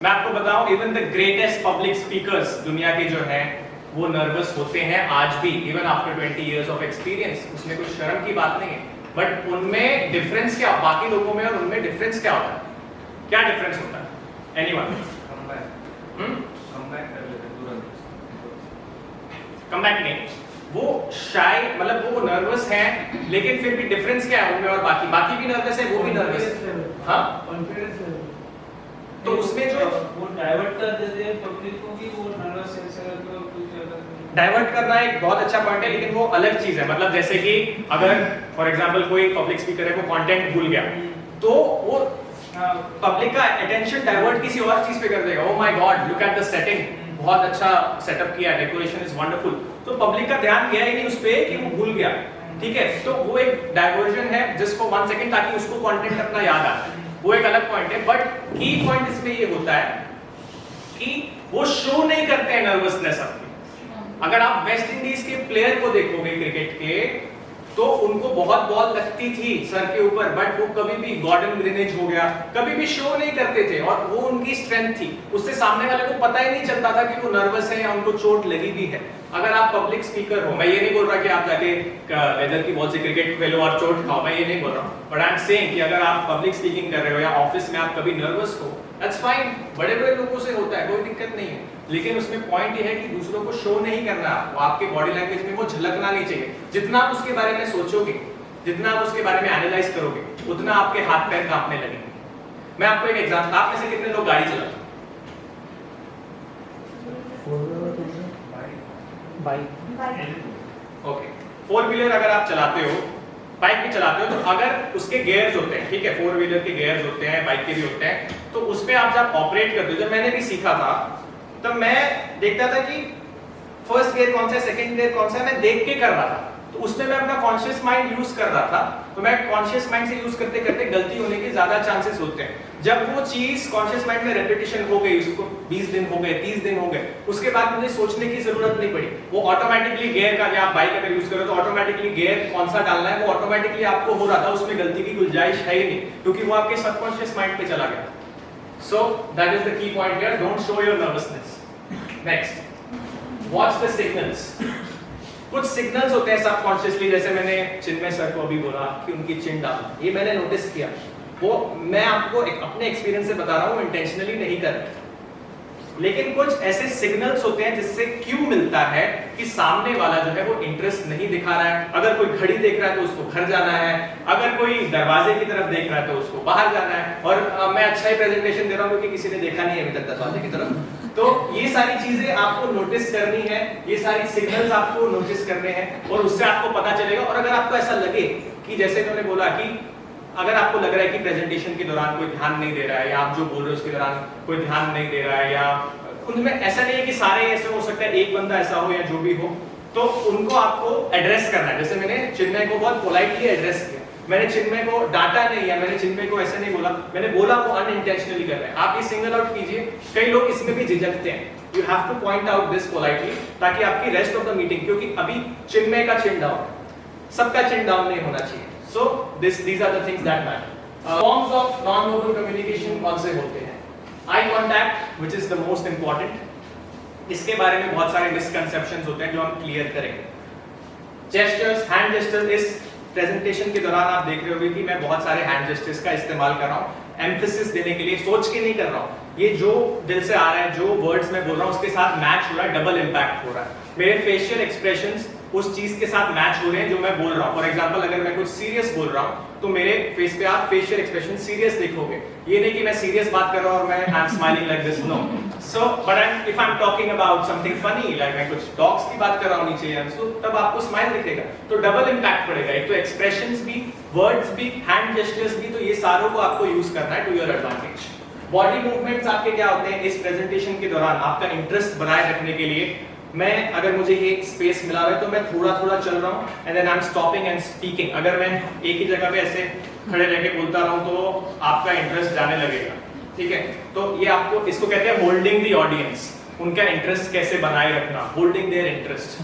मैं आपको बताऊं, even the greatest public speakers दुनिया के जो हैं वो नर्वस होते हैं आज भी, even after 20 years of experience. उसमें कोई शर्म की बात नहीं है, बट उनमें डिफरेंस क्या, बाकी लोगों में और उनमें डिफरेंस क्या होता है? क्या डिफरेंस होता है? एनीवन? कमबैक नहीं, वो शाय मतलब वो नर्वस है, लेकिन फिर भी डिफरेंस क्या है उनमें और बाकी भी नर्वस है, वो भी नर्वस है। हाँ, कॉन्फिडेंस। तो उसमें जो वो डाइवर्ट कर देते हैं पब्लिक को कि वो नर्वस है, डाइवर्ट करना एक बहुत अच्छा पॉइंट है, लेकिन वो अलग चीज है। मतलब जैसे कि अगर फॉर एग्जांपल कोई पब्लिक स्पीकर है, वो कंटेंट भूल गया, तो वो पब्लिक का अटेंशन डाइवर्ट किसी और चीज पे कर देगा। Oh my God, look at the setting, बहुत अच्छा सेटअप किया, डेकोरेशन इज वंडरफुल। तो पब्लिक का ध्यान गया ही नहीं उस पे कि वो भूल गया, ठीक है? तो वो एक डाइवर्जन है जस्ट फॉर 1 सेकंड, ताकि उसको कंटेंट अपना याद आ जाए। वो एक अलग पॉइंट है, बट की पॉइंट इसमें ये होता है कि वो शो नहीं करते हैं नर्वसनेस अपनी। अगर आप वेस्ट इंडीज के प्लेयर को देखोगे क्रिकेट के, तो उनको बहुत बॉल लगती थी सर के ऊपर, बट वो कभी भी गॉर्डन ग्रीनेज हो गया, कभी भी शो नहीं करते थे, और वो उनकी स्ट्रेंथ थी। उससे सामने वाले को पता ही नहीं चलता था कि वो नर्वस है या उनको चोट लगी भी है। अगर आप पब्लिक स्पीकर हो, मैं ये नहीं बोल रहा कि आप जाके लेदर की बॉल से क्रिकेट खेलो और चोट खाओ, मैं ये नहीं बोल रहा हूँ, बट आई एम सेइंग कि अगर आप पब्लिक स्पीकिंग कर रहे हो या ऑफिस में आप कभी नर्वस हो, दैट्स फाइन, बड़े बड़े लोगों से होता है, कोई दिक्कत नहीं है। लेकिन उसमें पॉइंट ये है कि दूसरों को शो नहीं करना, वो आपके बॉडी लैंग्वेज में वो झलकना नहीं चाहिए। जितना आप उसके बारे में सोचोगे, जितना आप उसके बारे में एनालाइज करोगे, उतना आपके हाथ पैर कांपने लगेंगे। मैं आपको एक एग्जांपल, आप में से कितने लोग गाड़ी चलाते हैं? Bike, okay. 4 व्हीलर अगर आप चलाते हो, बाइक भी चलाते हो, तो अगर उसके गियर्स होते हैं, ठीक है, 4 व्हीलर के गियर्स होते हैं, बाइक के भी होते हैं, तो उसमें आप जब ऑपरेट करते हो, जब मैंने भी सीखा था, तब मैं देखता था कि फर्स्ट गियर कौन सा है, सेकंड गियर कौन सा है, मैं देख के कर रहा था। तो उसमें मैं अपना कॉन्शियस माइंड यूज कर रहा था। तो मैं कॉन्शियस माइंड से यूज करते करते गलती होने के ज्यादा चांसेस होते हैं। जब वो चीज कॉन्शियस माइंड में रेपिटेशन हो गई, उसको 20 दिन हो गए, 30 दिन हो गए, उसके बाद मुझे सोचने की जरूरत नहीं पड़ी। वो ऑटोमेटिकली गियर का, या आप बाइक अगर यूज करो तो ऑटोमेटिकली गियर कौन सा डालना है वो ऑटोमेटिकली आपको हो रहा था, उसमें गलती की गुंजाइश है ही नहीं, क्योंकि वो आपके सबकॉन्शियस माइंड पे चला गया। So that is the key point here, don't show your nervousness. Next, watch the signals. कुछ सिग्नल्स होते हैं सबकॉन्शियसली, जैसे मैंने चिन्मय सर को अभी बोला कि उनकी चिन डाल, ये मैंने नोटिस किया। वो मैं आपको अपने एक्सपीरियंस से बता रहा हूँ, इंटेंशनली नहीं कर रहा। लेकिन कुछ ऐसे सिग्नल्स होते हैं जिससे क्यू मिलता है कि सामने वाला जो है वो इंटरेस्ट नहीं दिखा रहा है। अगर कोई घड़ी देख रहा है तो उसको घर जाना है, अगर कोई दरवाजे की तरफ देख रहा है तो उसको बाहर जाना है। और मैं अच्छा ही प्रेजेंटेशन दे रहा हूँ क्योंकि किसी ने देखा नहीं है अभी तक दरवाजे की तरफ। तो ये सारी चीजें आपको नोटिस करनी है, ये सारी सिग्नल्स आपको नोटिस करने हैं, और उससे आपको पता चलेगा। और अगर आपको ऐसा लगे कि जैसे इन्होंने बोला कि अगर आपको लग रहा है कि प्रेजेंटेशन के दौरान कोई ध्यान नहीं दे रहा है, या आप जो बोल रहे हो उसके दौरान कोई ध्यान नहीं दे रहा है, या उनमें ऐसा नहीं है कि सारे ऐसे हो सकता है, एक बंदा ऐसा हो या जो भी हो, तो उनको आपको एड्रेस करना है। जैसे मैंने चिन्मय को बहुत पोलाइटली एड्रेस किया, मैंने चिन्मय को डांटा नहीं, या मैंने चिन्मय को ऐसे नहीं बोला, मैंने बोला वो अनइंटेंशनली कर रहे हैं। आप ये सिंगल आउट कीजिए, कई लोग इसमें भी झिझकते हैं। You have two point out this politely, ताकि आपकी रेस्ट ऑफ द मीटिंग, क्योंकि अभी चिन्मय का चिन डाउन, सबका चिन डाउन नहीं होना चाहिए। सो these are the things that matter. Forms of non-verbal communication कौन से होते हैं? Eye contact, which is the most important. इसके बारे में बहुत सारे मिसकंसेप्शंस होते हैं जो हम क्लियर करेंगे। जेस्चर्स, हैंड जेस्चर्स, इस प्रेजेंटेशन के दौरान आप देख रहे होंगे कि मैं बहुत सारे हैंड जेस्चर्स का इस्तेमाल कर रहा हूँ, एम्फेसिस देने के लिए, सोच के नहीं कर रहा हूँ। ये जो दिल से आ रहा है, जो वर्ड्स मैं बोल रहा हूँ उसके साथ मैच हो रहा है, डबल इम्पैक्ट हो रहा है। मेरे फेशियल एक्सप्रेशंस उस चीज के साथ मैच हो रहे हैं जो मैं बोल रहा हूँ। फॉर एग्जांपल, अगर मैं कुछ सीरियस बोल रहा हूँ तो मेरे फेस पे आप फेशियल एक्सप्रेशन सीरियस देखोगे। ये नहीं कि मैं सीरियस बात कर रहा हूँ और मैं I am smiling like this, no. So but if I am talking about something funny, like मैं कुछ डॉग्स की बात कर रहा हूँ नीचे, तो तब आपको स्माइल दिखेगा, तो डबल इम्पैक्ट पड़ेगा। एक तो एक्सप्रेशंस भी, वर्ड्स भी, हैंड जेस्चर्स भी, तो ये सारों को आपको यूज करना है to your advantage. Body movements आपके क्या होते हैं इस प्रेजेंटेशन के दौरान आपका इंटरेस्ट बनाए रखने के लिए? मैं अगर मुझे ये स्पेस मिला है तो मैं थोड़ा थोड़ा चल रहा हूँ, and then I am stopping and speaking. अगर मैं एक ही जगह पे ऐसे खड़े रह के बोलता रहूँ तो आपका इंटरेस्ट जाने लगेगा, ठीक है? तो ये आपको, इसको कहते हैं होल्डिंग द ऑडियंस। उनका इंटरेस्ट कैसे बनाए रखना, होल्डिंग देयर इंटरेस्ट।